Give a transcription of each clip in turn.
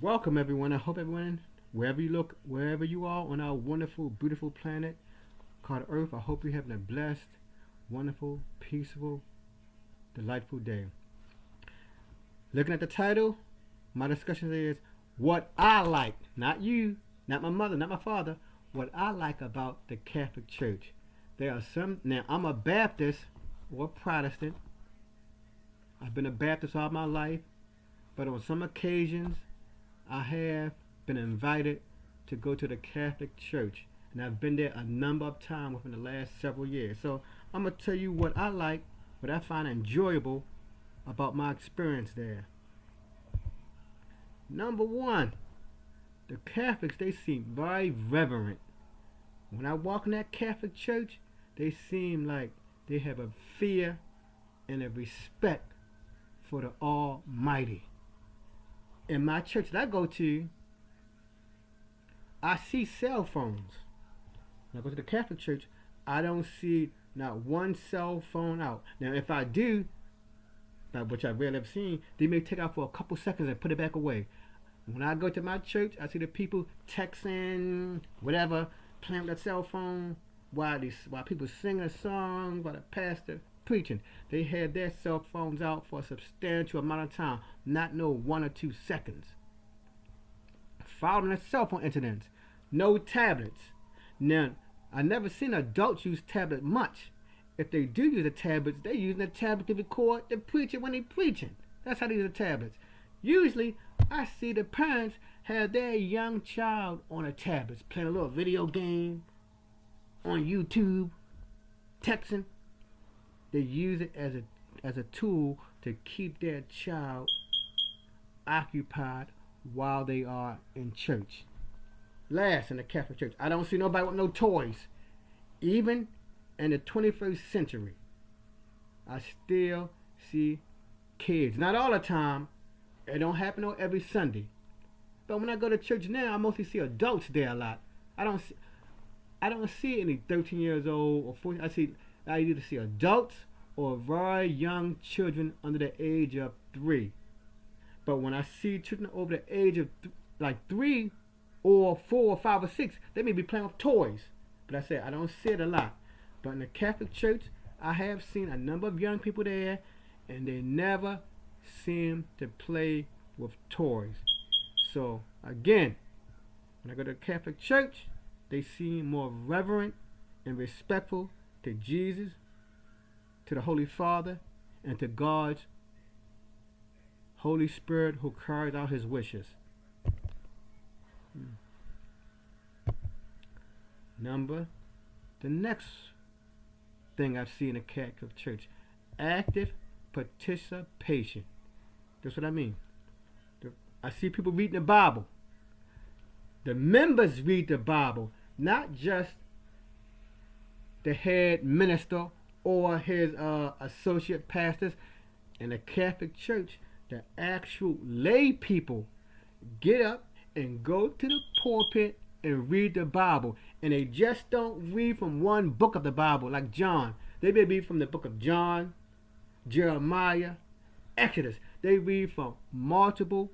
Welcome everyone. I hope everyone, wherever you are on our wonderful, beautiful planet called Earth, I hope you're having a blessed, wonderful, peaceful, delightful day. Looking at the title, my discussion is what I like, not you, not my mother, not my father, what I like about the Catholic Church. There are some, now I'm a Baptist or Protestant. I've been a Baptist all my life, but on some occasions I have been invited to go to the Catholic Church, and I've been there a number of times within the last several years. So I'm going to tell you what I like, what I find enjoyable about my experience there. Number one, the Catholics, they seem very reverent. When I walk in that Catholic church, they seem like they have a fear and a respect for the Almighty. In my church that I go to, I see cell phones. When I go to the Catholic church, I don't see not one cell phone out. Now, if I do, which I rarely have seen, they may take out for a couple seconds and put it back away. When I go to my church, I see the people texting, whatever, playing with their cell phone while people sing a song, while the pastor preaching. They had their cell phones out for a substantial amount of time, not no 1 or 2 seconds. Following the cell phone incidents, no tablets. Now, I never seen adults use tablet much. If they do use the tablets, they're using the tablet to record the preacher when they're preaching. That's how they use the tablets. Usually, I see the parents have their young child on the tablets, playing a little video game on YouTube, texting. They use it as a tool to keep their child occupied while they are in church. Last, in the Catholic Church, I don't see nobody with no toys. Even in the 21st century, I still see kids. Not all the time. It don't happen on every Sunday. But when I go to church now, I mostly see adults there a lot. I don't see any 13 years old or 14. I either see adults or very young children under the age of 3. But when I see children over the age of 3 or 4 or 5 or 6, they may be playing with toys. But I say I don't see it a lot. But in the Catholic Church, I have seen a number of young people there, and they never seem to play with toys. So again, when I go to the Catholic Church, they seem more reverent and respectful to Jesus, to the Holy Father, and to God's Holy Spirit who carries out his wishes. The next thing I see in the Catholic Church, active participation. That's what I mean. I see people reading the Bible. The members read the Bible, not just the head minister or his associate pastors. In the Catholic Church, the actual lay people get up and go to the pulpit and read the Bible. And they just don't read from one book of the Bible like John. They may read from the book of John, Jeremiah, Exodus. They read from multiple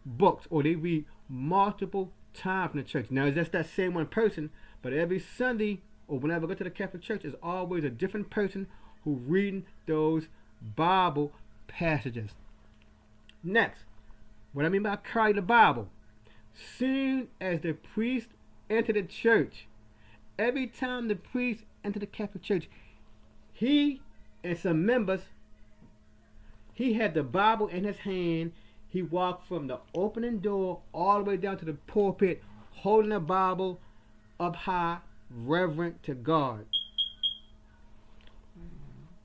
books, or they read multiple times in the church. Now, it's just that same one person, but every Sunday or whenever I go to the Catholic Church, it's always a different person who's reading those Bible passages. Next, what I mean by carry the Bible. Soon as the priest entered the church, every time the priest entered the Catholic Church, he and some members, he had the Bible in his hand. He walked from the opening door all the way down to the pulpit, holding the Bible up high, reverent to God.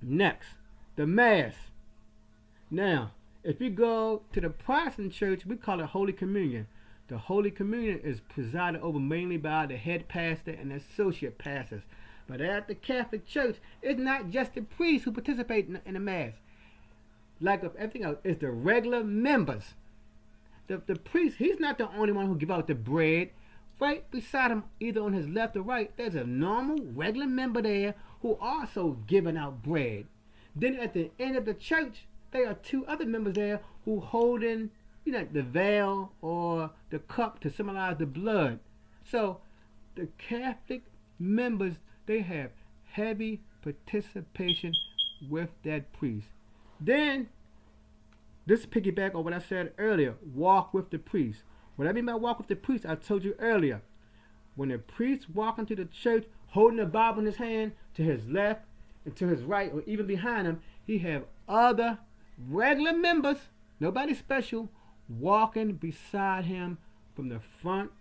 Next, the Mass. Now, if you go to the Protestant church, we call it Holy Communion. The Holy Communion is presided over mainly by the head pastor and associate pastors. But at the Catholic Church, it's not just the priests who participate in the Mass. Like of everything else, it's the regular members. The priest, he's not the only one who give out the bread. Right beside him, either on his left or right, there's a normal, regular member there who also giving out bread. Then at the end of the church, there are 2 other members there who holding, the veil or the cup to symbolize the blood. So the Catholic members, they have heavy participation with that priest. Then, this piggyback on what I said earlier, walk with the priest. What I mean by walk with the priest, I told you earlier. When the priest walk into the church holding the Bible in his hand, to his left and to his right, or even behind him, he have other regular members, nobody special, walking beside him from the front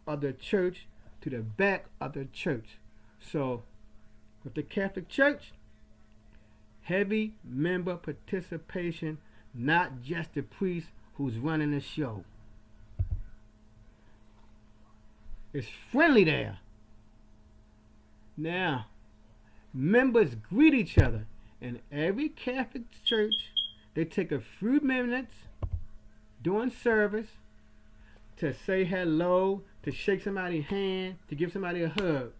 of the church to the back of the church. So, with the Catholic Church, heavy member participation, not just the priest who's running the show. It's friendly there. Now, members greet each other. In every Catholic church, they take a few minutes during service to say hello, to shake somebody's hand, to give somebody a hug.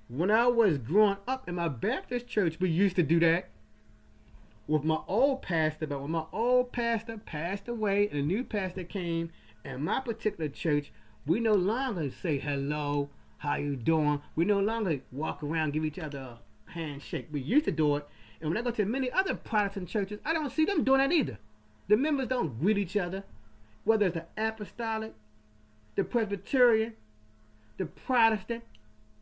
When I was growing up in my Baptist church, we used to do that with my old pastor. But when my old pastor passed away and a new pastor came, in my particular church, we no longer say hello, how you doing. We no longer walk around, give each other a handshake. We used to do it. And when I go to many other Protestant churches, I don't see them doing that either. The members don't greet each other, whether it's the Apostolic, the Presbyterian, the Protestant,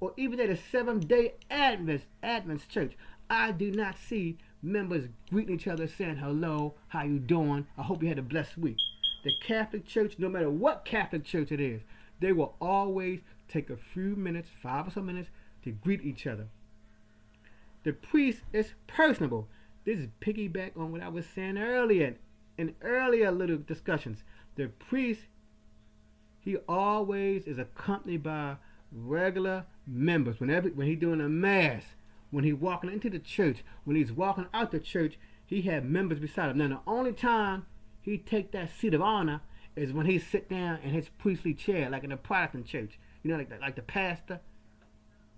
or even at a Seventh-day Adventist church. I do not see members greeting each other, saying hello, how you doing, I hope you had a blessed week. The Catholic Church, no matter what Catholic church it is, they will always take a few minutes, 5 or so minutes, to greet each other. The priest is personable. This is piggyback on what I was saying earlier, in earlier little discussions. The priest, he always is accompanied by regular members. When he's doing a mass, when he's walking into the church, when he's walking out the church, he has members beside him. Now, the only time he take that seat of honor is when he sit down in his priestly chair, like in a Protestant church. Like the pastor,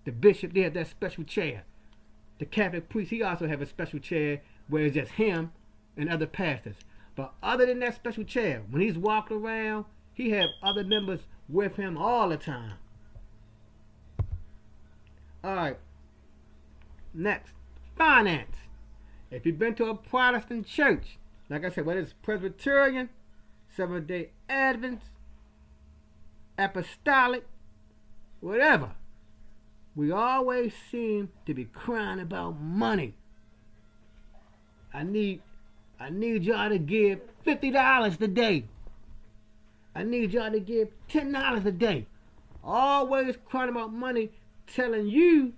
the bishop, they have that special chair. The Catholic priest, he also have a special chair where it's just him and other pastors. But other than that special chair, when he's walking around, he have other members with him all the time. Alright, next, finance. If you've been to a Protestant church, like I said, whether it's Presbyterian, Seventh-day Adventist, Apostolic, whatever, we always seem to be crying about money. I need y'all to give $50 today. I need y'all to give $10 a day. Always crying about money, telling you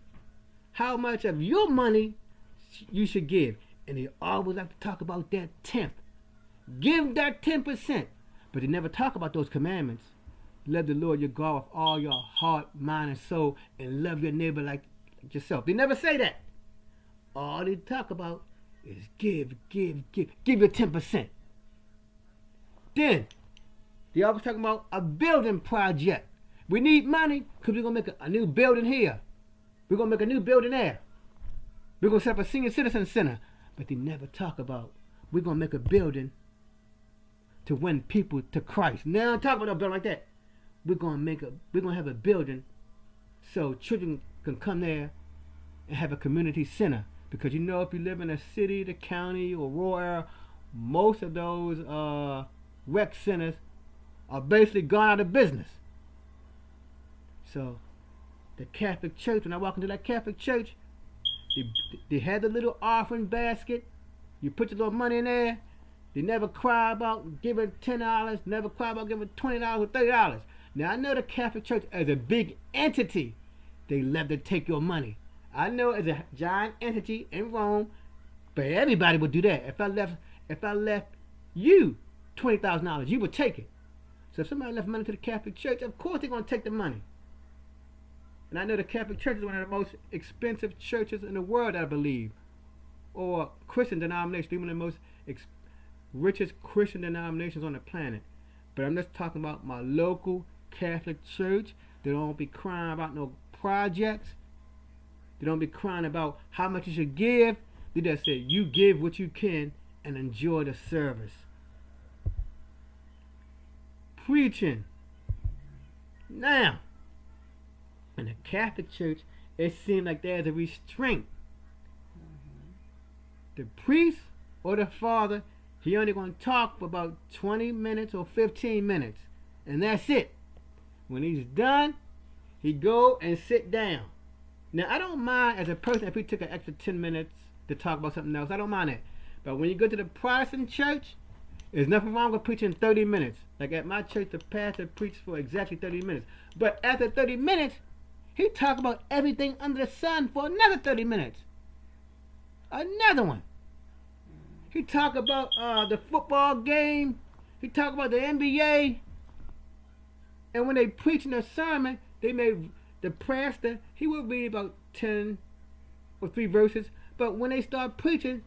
how much of your money you should give. And they always like to talk about that 10th. Give that 10%. But they never talk about those commandments. Love the Lord your God with all your heart, mind, and soul, and love your neighbor like yourself. They never say that. All they talk about is give your 10%. Then, they always talking about a building project. We need money because we're going to make a new building here. We're going to make a new building there. We're going to set up a senior citizen center. But they never talk about, we're going to make a building to win people to Christ. Now, don't talk about a building like that. We're going to have a building so children can come there and have a community center. Because if you live in a city, the county, or rural area, most of those rec centers are basically gone out of business. So, the Catholic Church, when I walk into that Catholic church, they had the little offering basket. You put your little money in there. They never cry about giving $10, never cry about giving $20 or $30. Now, I know the Catholic Church as a big entity, they love to take your money. I know as a giant entity in Rome, but everybody would do that. If I left you $20,000, you would take it. So if somebody left money to the Catholic Church, of course they're going to take the money. And I know the Catholic Church is one of the most expensive churches in the world, I believe. Or Christian denomination, one of the most richest Christian denominations on the planet. But I'm just talking about my local Catholic church. They don't be crying about no projects. They don't be crying about how much you should give. They just say, you give what you can and enjoy the service. preaching. Now, in the Catholic Church, it seems like there's a restraint. The priest or the father, he only going to talk for about 20 minutes or 15 minutes. And that's it. When he's done, he go and sit down. Now, I don't mind as a person if he took an extra 10 minutes to talk about something else. I don't mind that. But when you go to the Protestant church, there's nothing wrong with preaching 30 minutes. Like at my church, the pastor preached for exactly 30 minutes. But after 30 minutes, he talked about everything under the sun for another 30 minutes. Another one. He talked about the football game. He talked about the NBA. And when they preaching a sermon, the pastor, he would read about 10 or 3 verses. But when they start preaching,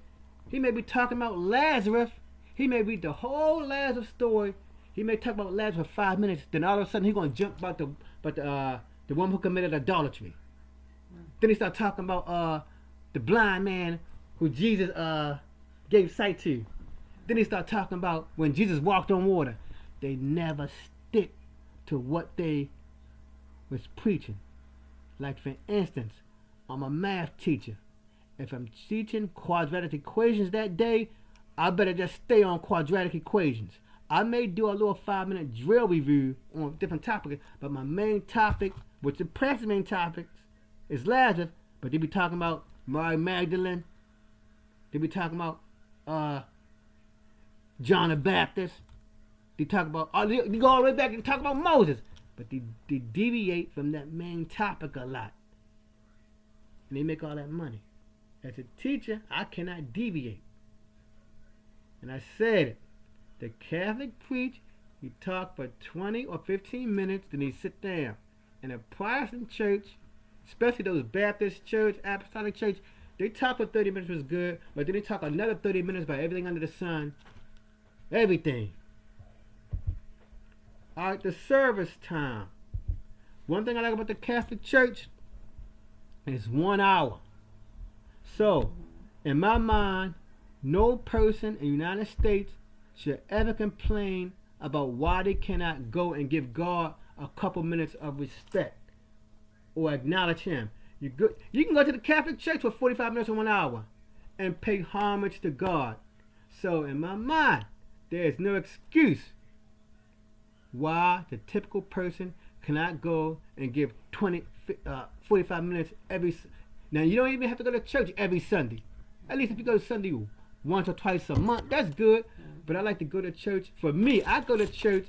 he may be talking about Lazarus. He may read the whole Lazarus story. He may talk about Lazarus for 5 minutes. Then all of a sudden, he's going to jump about the woman who committed adultery. Then he start talking about the blind man who Jesus gave sight to. Then he start talking about when Jesus walked on water. They never stick to what they was preaching. Like for instance, I'm a math teacher. If I'm teaching quadratic equations that day, I better just stay on quadratic equations. I may do a little 5-minute drill review on different topics, but my main topic, which the press main topics, is Lazarus. But they be talking about Mary Magdalene. They be talking about John the Baptist. They talk about, they go all the way back and talk about Moses. But they deviate from that main topic a lot. And they make all that money. As a teacher, I cannot deviate. And I said it. The Catholic preach, he talk for 20 or 15 minutes, then he sit down. In a Protestant church, especially those Baptist church, Apostolic church, they talk for 30 minutes was good, but then they talk another 30 minutes about everything under the sun. Everything. Alright, the service time. One thing I like about the Catholic Church is 1 hour. So, in my mind, no person in the United States should ever complain about why they cannot go and give God a couple minutes of respect or acknowledge Him. You can go to the Catholic Church for 45 minutes or 1 hour and pay homage to God. So, in my mind, there is no excuse why the typical person cannot go and give 45 minutes every. Now, you don't even have to go to church every Sunday. At least if you go to Sunday once or twice a month, that's good. But I like to go to church. For me, I go to church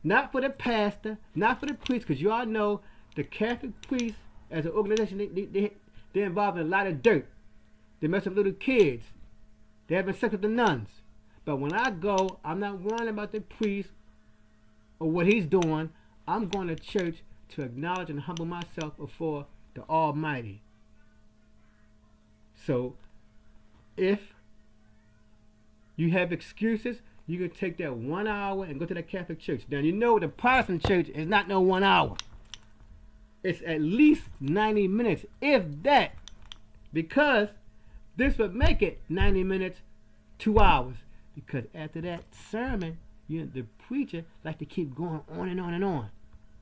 not for the pastor, not for the priest, because you all know the Catholic priests as an organization, they're involved in a lot of dirt. They mess with little kids. They having sex with the nuns. But when I go, I'm not worrying about the priest or what he's doing. I'm going to church to acknowledge and humble myself before the Almighty. So, if you have excuses, you can take that 1 hour and go to the Catholic Church. Now, you know the Protestant church is not no 1 hour. It's at least 90 minutes, if that. Because this would make it 90 minutes, 2 hours. Because after that sermon, the preacher like to keep going on and on and on.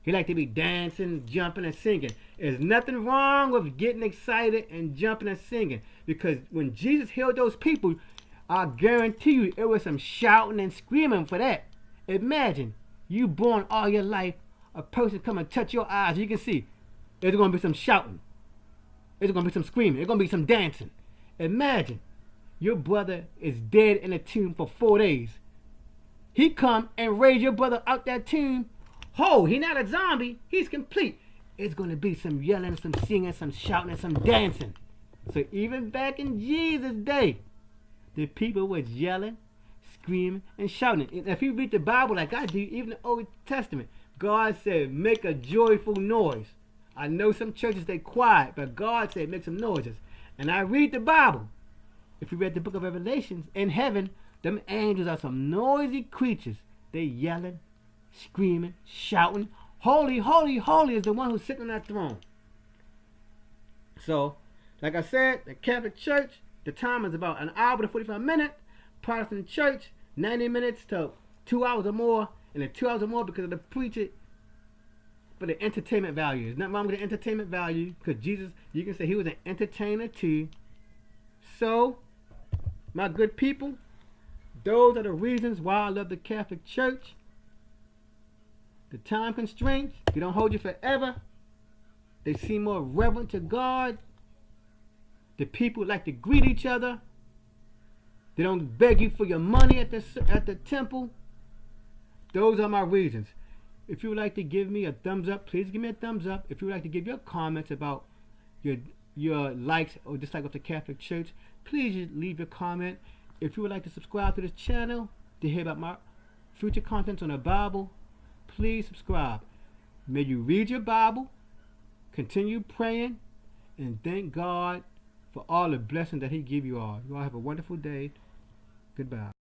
He like to be dancing, jumping, and singing. There's nothing wrong with getting excited and jumping and singing. Because when Jesus healed those people, I guarantee you it was some shouting and screaming for that. Imagine you born all your life, a person come and touch your eyes, you can see there's going to be some shouting. There's going to be some screaming. There's going to be some dancing. Imagine your brother is dead in a tomb for 4 days. He come and raise your brother out that tomb. Oh, he not a zombie. He's complete. It's going to be some yelling, some singing, some shouting, and some dancing. So even back in Jesus' day, the people was yelling, screaming, and shouting. And if you read the Bible like I do, even the Old Testament, God said, make a joyful noise. I know some churches, they quiet, but God said, make some noises. And I read the Bible. If you read the book of Revelations, in heaven, them angels are some noisy creatures. They yelling, screaming, shouting. Holy, holy, holy is the one who's sitting on that throne. So, like I said, the Catholic Church, the time is about 1 hour to 45 minutes. Protestant Church, 90 minutes to 2 hours or more. And the 2 hours or more because of the preacher for the entertainment value. There's nothing wrong with the entertainment value because Jesus, you can say he was an entertainer too. So, my good people, those are the reasons why I love the Catholic Church. The time constraints, they don't hold you forever. They seem more reverent to God. The people like to greet each other. They don't beg you for your money at the temple. Those are my reasons. If you would like to give me a thumbs up, please give me a thumbs up. If you would like to give your comments about your likes or dislike of the Catholic Church, please leave your comment. If you would like to subscribe to this channel to hear about my future contents on the Bible, please subscribe. May you read your Bible, continue praying, and thank God for all the blessings that he give you all. You all have a wonderful day. Goodbye.